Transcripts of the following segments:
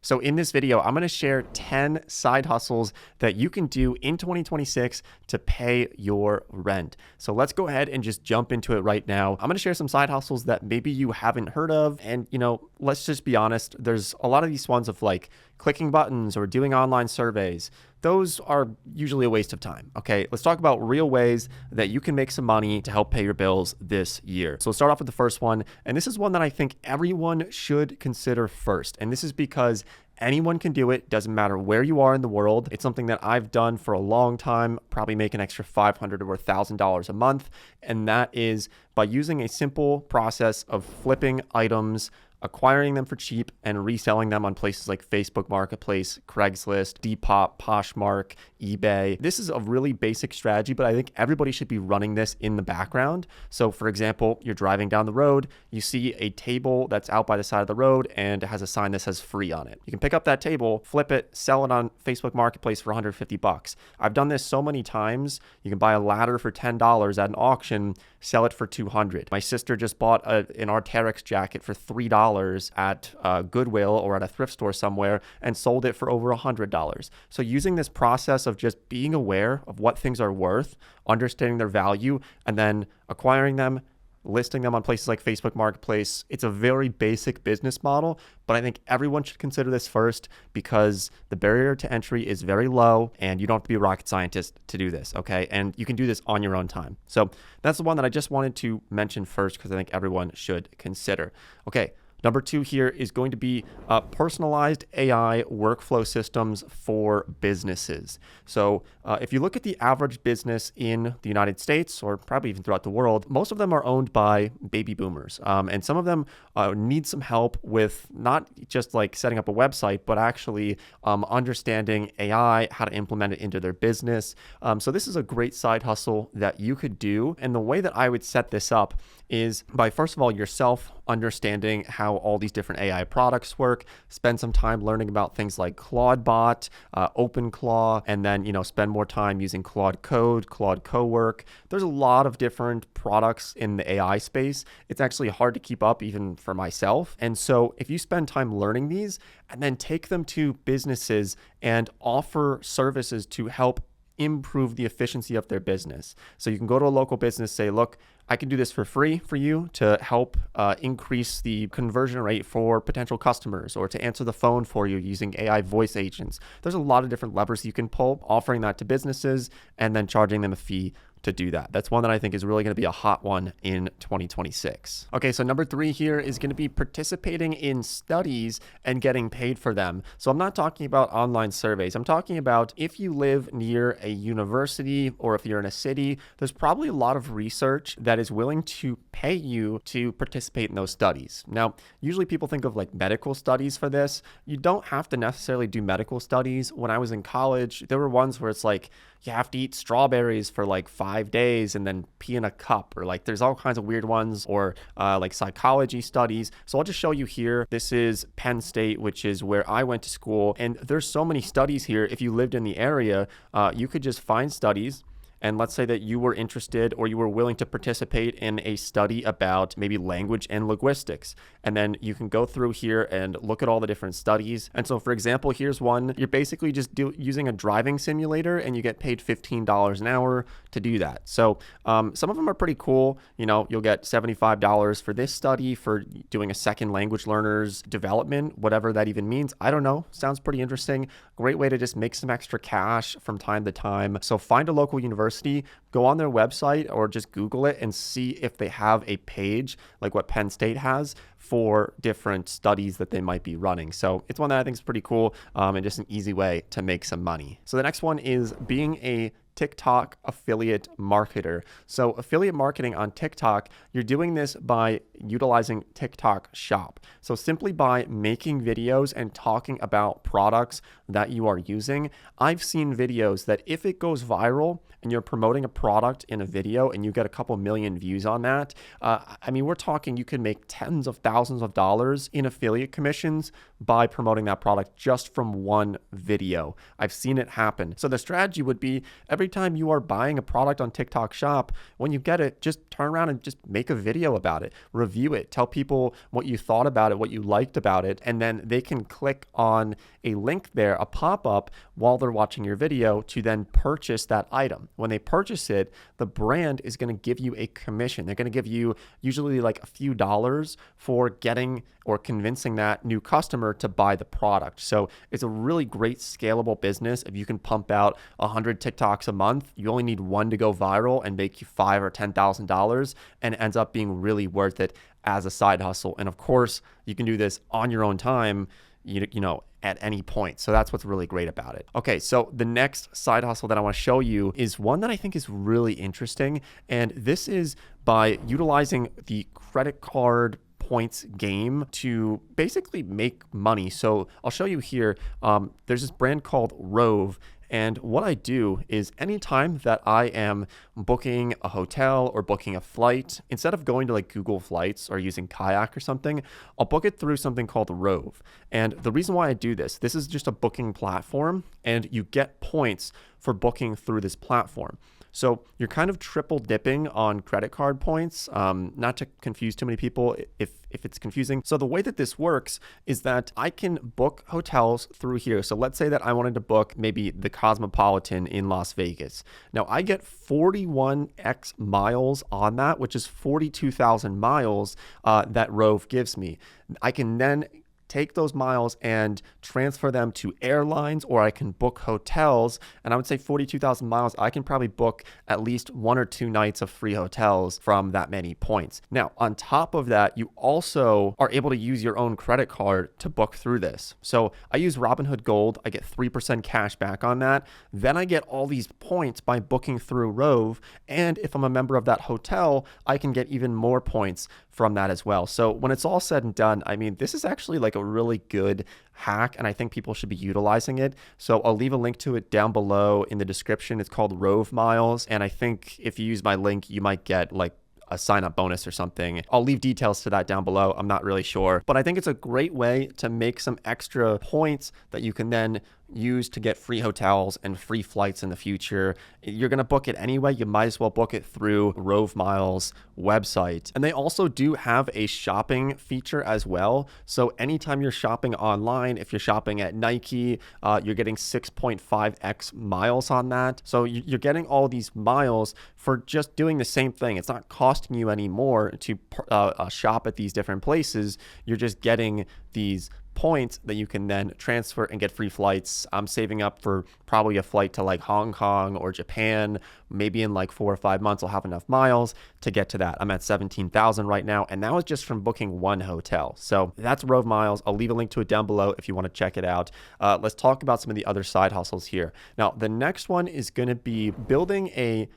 So in this video, I'm going to share 10 side hustles that you can do in 2026 to pay your rent. So let's go ahead and just jump into it right now. I'm going to share some side hustles that maybe you haven't heard of. And, let's just be honest, there's a lot of these ones of like clicking buttons or doing online surveys. Those are usually a waste of time. Okay, let's talk about real ways that you can make some money to help pay your bills this year. So let's start off with the first one. And this is one that I think everyone should consider first. And this is because anyone can do it. Doesn't matter where you are in the world. It's something that I've done for a long time, probably make an extra $500 or $1,000 a month. And that is by using a simple process of flipping items, acquiring them for cheap and reselling them on places like Facebook Marketplace, Craigslist, Depop, Poshmark, eBay. This is a really basic strategy, but I think everybody should be running this in the background. So for example, you're driving down the road, you see a table that's out by the side of the road and it has a sign that says free on it. You can pick up that table, flip it, sell it on Facebook Marketplace for $150. I've done this so many times. You can buy a ladder for $10 at an auction, sell it for $200. My sister just bought an Arc'teryx jacket for $3 at Goodwill or at a thrift store somewhere and sold it for over $100. So using this process of just being aware of what things are worth, understanding their value, and then acquiring them, listing them on places like Facebook Marketplace. It's a very basic business model, but I think everyone should consider this first because the barrier to entry is very low and you don't have to be a rocket scientist to do this, okay? And you can do this on your own time. So that's the one that I just wanted to mention first because I think everyone should consider. Okay. Number 2 here is going to be personalized AI workflow systems for businesses. So if you look at the average business in the United States, or probably even throughout the world, most of them are owned by baby boomers. And some of them need some help with not just like setting up a website, but actually understanding AI, how to implement it into their business. So this is a great side hustle that you could do. And the way that I would set this up is by, first of all, yourself understanding how all these different AI products work, spend some time learning about things like Claudebot, OpenClaw, and then, spend more time using Claude Code, Claude Cowork. There's a lot of different products in the AI space. It's actually hard to keep up even for myself. And so if you spend time learning these and then take them to businesses and offer services to help improve the efficiency of their business. So you can go to a local business, say, look, I can do this for free for you to help increase the conversion rate for potential customers or to answer the phone for you using AI voice agents. There's a lot of different levers you can pull, offering that to businesses and then charging them a fee to do that. That's one that I think is really going to be a hot one in 2026. Okay, so number 3 here is going to be participating in studies and getting paid for them. So I'm not talking about online surveys. I'm talking about if you live near a university or if you're in a city, there's probably a lot of research that is willing to pay you to participate in those studies. Now, usually people think of like medical studies for this. You don't have to necessarily do medical studies. When I was in college, there were ones where it's like, you have to eat strawberries for like 5 days and then pee in a cup, or like there's all kinds of weird ones, or like psychology studies. So I'll just show you here. This is Penn State, which is where I went to school. And there's so many studies here. If you lived in the area, you could just find studies. And let's say that you were interested or you were willing to participate in a study about maybe language and linguistics. And then you can go through here and look at all the different studies. And so, for example, here's one. You're basically just using a driving simulator and you get paid $15 an hour to do that. So some of them are pretty cool. You'll get $75 for this study for doing a second language learner's development, whatever that even means. I don't know. Sounds pretty interesting. Great way to just make some extra cash from time to time. So find a local university, go on their website or just Google it and see if they have a page like what Penn State has for different studies that they might be running. So it's one that I think is pretty cool and just an easy way to make some money. So the next one is being a TikTok affiliate marketer. So affiliate marketing on TikTok, you're doing this by utilizing TikTok Shop. So simply by making videos and talking about products that you are using. I've seen videos that if it goes viral and you're promoting a product in a video and you get a couple million views on that, we're talking you can make tens of thousands of dollars in affiliate commissions by promoting that product just from one video. I've seen it happen. So the strategy would be every every time you are buying a product on TikTok Shop, when you get it, just turn around and just make a video about it, review it, tell people what you thought about it, what you liked about it, and then they can click on a link there, a pop-up while they're watching your video to then purchase that item. When they purchase it, the brand is going to give you a commission. They're going to give you usually like a few dollars for getting or convincing that new customer to buy the product. So it's a really great scalable business. If you can pump out 100 TikToks a month, you only need one to go viral and make you $5,000 or $10,000, and it ends up being really worth it as a side hustle. And of course, you can do this on your own time, you know, at any point. So that's what's really great about it. Okay, so the next side hustle that I want to show you is one that I think is really interesting. And this is by utilizing the credit card points game to basically make money. So I'll show you here. There's this brand called Rove. And what I do is anytime that I am booking a hotel or booking a flight, instead of going to like Google Flights or using Kayak or something, I'll book it through something called Rove. And the reason why I do this is just a booking platform, and you get points for booking through this platform. So you're kind of triple dipping on credit card points, not to confuse too many people if it's confusing. So the way that this works is that I can book hotels through here. So let's say that I wanted to book maybe the Cosmopolitan in Las Vegas. Now I get 41x miles on that, which is 42,000 miles that Rove gives me. I can then take those miles and transfer them to airlines, or I can book hotels. And I would say 42,000 miles, I can probably book at least 1 or 2 nights of free hotels from that many points. Now, on top of that, you also are able to use your own credit card to book through this. So I use Robinhood Gold. I get 3% cash back on that. Then I get all these points by booking through Rove. And if I'm a member of that hotel, I can get even more points from that as well. So when it's all said and done, I mean, this is actually like a really good hack, and I think people should be utilizing it. So I'll leave a link to it down below in the description. It's called Rove Miles, and I think if you use my link, you might get like a sign-up bonus or something. I'll leave details to that down below. I'm not really sure, but I think it's a great way to make some extra points that you can then use to get free hotels and free flights in the future. You're going to book it anyway. You might as well book it through Rove Miles website. And they also do have a shopping feature as well. So anytime you're shopping online, if you're shopping at Nike, you're getting 6.5x miles on that. So you're getting all these miles for just doing the same thing. It's not costing you any more to shop at these different places. You're just getting these points that you can then transfer and get free flights. I'm saving up for probably a flight to like Hong Kong or Japan. Maybe in like 4 or 5 months, I'll have enough miles to get to that. I'm at 17,000 right now, and that was just from booking one hotel. So that's Rove Miles. I'll leave a link to it down below if you want to check it out. Let's talk about some of the other side hustles here. Now, the next one is going to be building a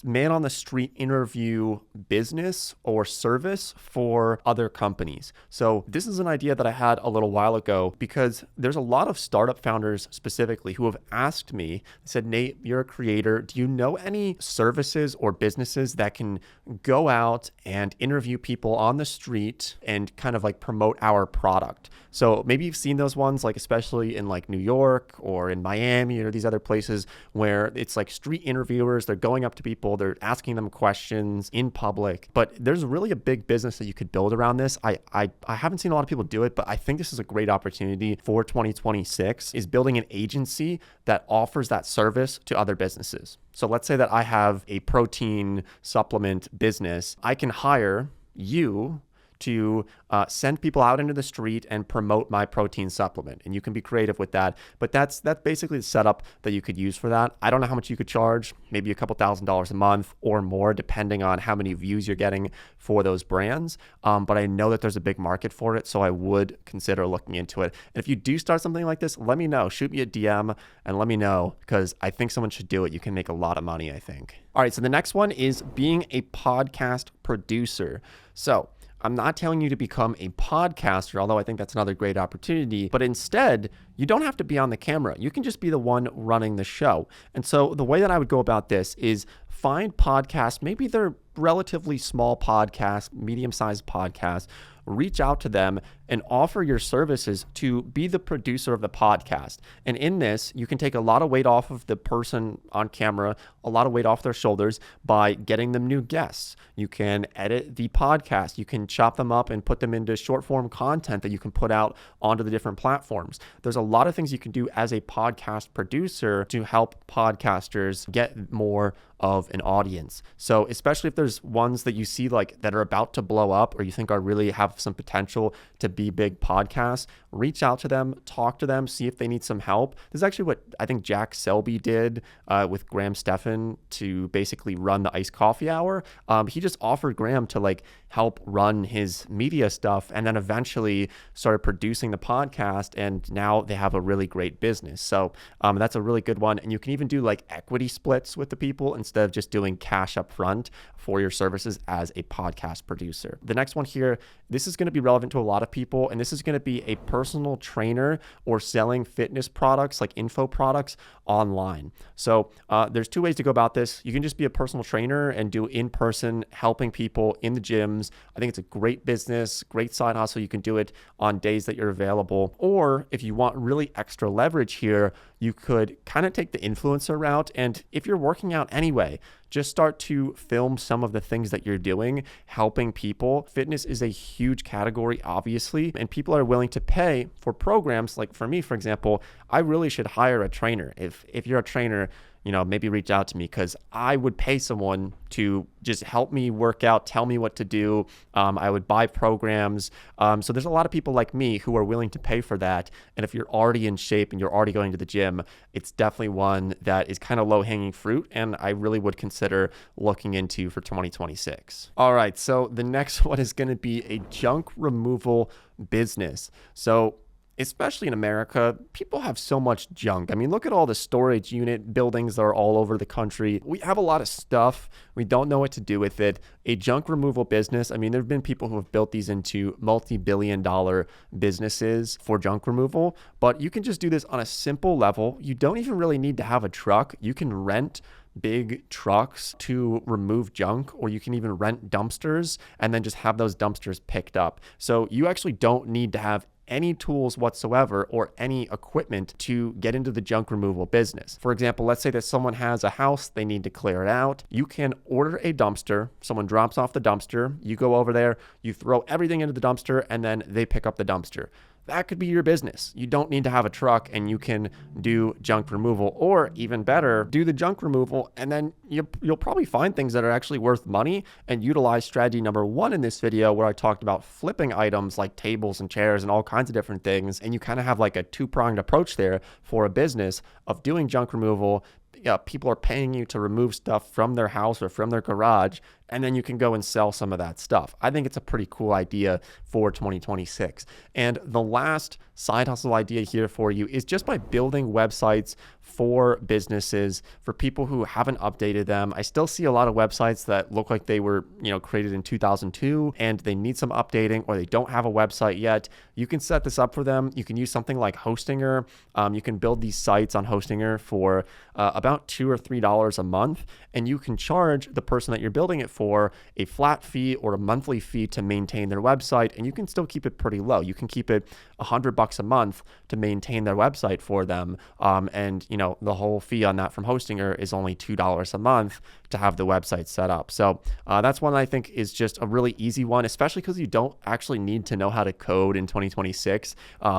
man on the street interview business or service for other companies. So this is an idea that I had a little while ago because there's a lot of startup founders specifically who have asked me, said, Nate, you're a creator. Do you know any services or businesses that can go out and interview people on the street and kind of like promote our product? So maybe you've seen those ones, like especially in like New York or in Miami or these other places where it's like street interviewers. They're going up to people, they're asking them questions in public. But there's really a big business that you could build around this. I haven't seen a lot of people do it, but I think this is a great opportunity for 2026, is building an agency that offers that service to other businesses. So let's say that I have a protein supplement business. I can hire you to send people out into the street and promote my protein supplement. And you can be creative with that. But that's basically the setup that you could use for that. I don't know how much you could charge, maybe a couple $1,000s a month or more, depending on how many views you're getting for those brands. But I know that there's a big market for it, so I would consider looking into it. And if you do start something like this, let me know. Shoot me a DM and let me know, because I think someone should do it. You can make a lot of money, I think. All right, so the next one is being a podcast producer. So I'm not telling you to become a podcaster, although I think that's another great opportunity, but instead, you don't have to be on the camera. You can just be the one running the show. And so the way that I would go about this is find podcasts, maybe they're relatively small podcasts, medium-sized podcasts, reach out to them and offer your services to be the producer of the podcast. And in this, you can take a lot of weight off of the person on camera, a lot of weight off their shoulders by getting them new guests. You can edit the podcast. You can chop them up and put them into short form content that you can put out onto the different platforms. There's a lot of things you can do as a podcast producer to help podcasters get more of an audience. So especially if there's ones that you see like that are about to blow up or you think are really have some potential to be big podcasts, reach out to them, talk to them, see if they need some help. This is actually what I think Jack Selby did with Graham Stephan to basically run the Iced Coffee Hour. He just offered Graham to like help run his media stuff and then eventually started producing the podcast, and now they have a really great business. So that's a really good one. And you can even do like equity splits with the people instead of just doing cash up front for your services as a podcast producer. The next one here, this is going to be relevant to a lot of people, and this is going to be a personal trainer or selling fitness products like info products online. So there's two ways to go about this. You can just be a personal trainer and do in-person helping people in the gyms. I think it's a great business, great side hustle. You can do it on days that you're available. Or if you want really extra leverage here, you could kind of take the influencer route. And if you're working out anyway, just start to film some of the things that you're doing, helping people. Fitness is a huge category, obviously, and people are willing to pay for programs. Like for me, for example, I really should hire a trainer. If you're a trainer, maybe reach out to me, because I would pay someone to just help me work out, tell me what to do. I would buy programs. So there's a lot of people like me who are willing to pay for that. And if you're already in shape and you're already going to the gym, it's definitely one that is kind of low hanging fruit, and I really would consider looking into for 2026. All right, so the next one is going to be a junk removal business. So especially in America, people have so much junk. I mean, look at all the storage unit buildings that are all over the country. We have a lot of stuff. We don't know what to do with it. A junk removal business, I mean, there have been people who have built these into multi-billion-dollar businesses for junk removal, but you can just do this on a simple level. You don't even really need to have a truck. You can rent big trucks to remove junk, or you can even rent dumpsters and then just have those dumpsters picked up. So you actually don't need to have any tools whatsoever or any equipment to get into the junk removal business. For example, let's say that someone has a house, they need to clear it out. You can order a dumpster, someone drops off the dumpster, you go over there, you throw everything into the dumpster, and then they pick up the dumpster. That could be your business. You don't need to have a truck, and you can do junk removal, or even better, do the junk removal, and then you'll probably find things that are actually worth money and utilize strategy number one in this video, where I talked about flipping items like tables and chairs and all kinds of different things. And you kind of have like a two-pronged approach there for a business of doing junk removal. Yeah, people are paying you to remove stuff from their house or from their garage, and then you can go and sell some of that stuff. I think it's a pretty cool idea for 2026. And the last side hustle idea here for you is just by building websites for businesses, for people who haven't updated them. I still see a lot of websites that look like they were, created in 2002 and they need some updating, or they don't have a website yet. You can set this up for them. You can use something like Hostinger. You can build these sites on Hostinger for about $2 or $3 a month, and you can charge the person that you're building it for a flat fee or a monthly fee to maintain their website, and you can still keep it pretty low. You can keep it $100 a month to maintain their website for them, and the whole fee on that from Hostinger is only $2 a month to have the website set up. So that's one I think is just a really easy one, especially because you don't actually need to know how to code in 2026.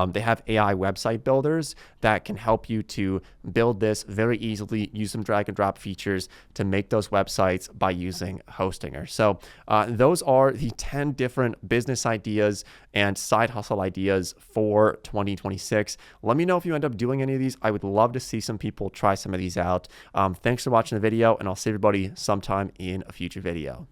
They have AI website builders that can help you to build this very easily, use some drag and drop features to make those websites by using Hostinger. So those are the 10 different business ideas and side hustle ideas for 2026. Let me know if you end up doing any of these. I would love to see some people try some of these out. Thanks for watching the video, and I'll see everybody sometime in a future video.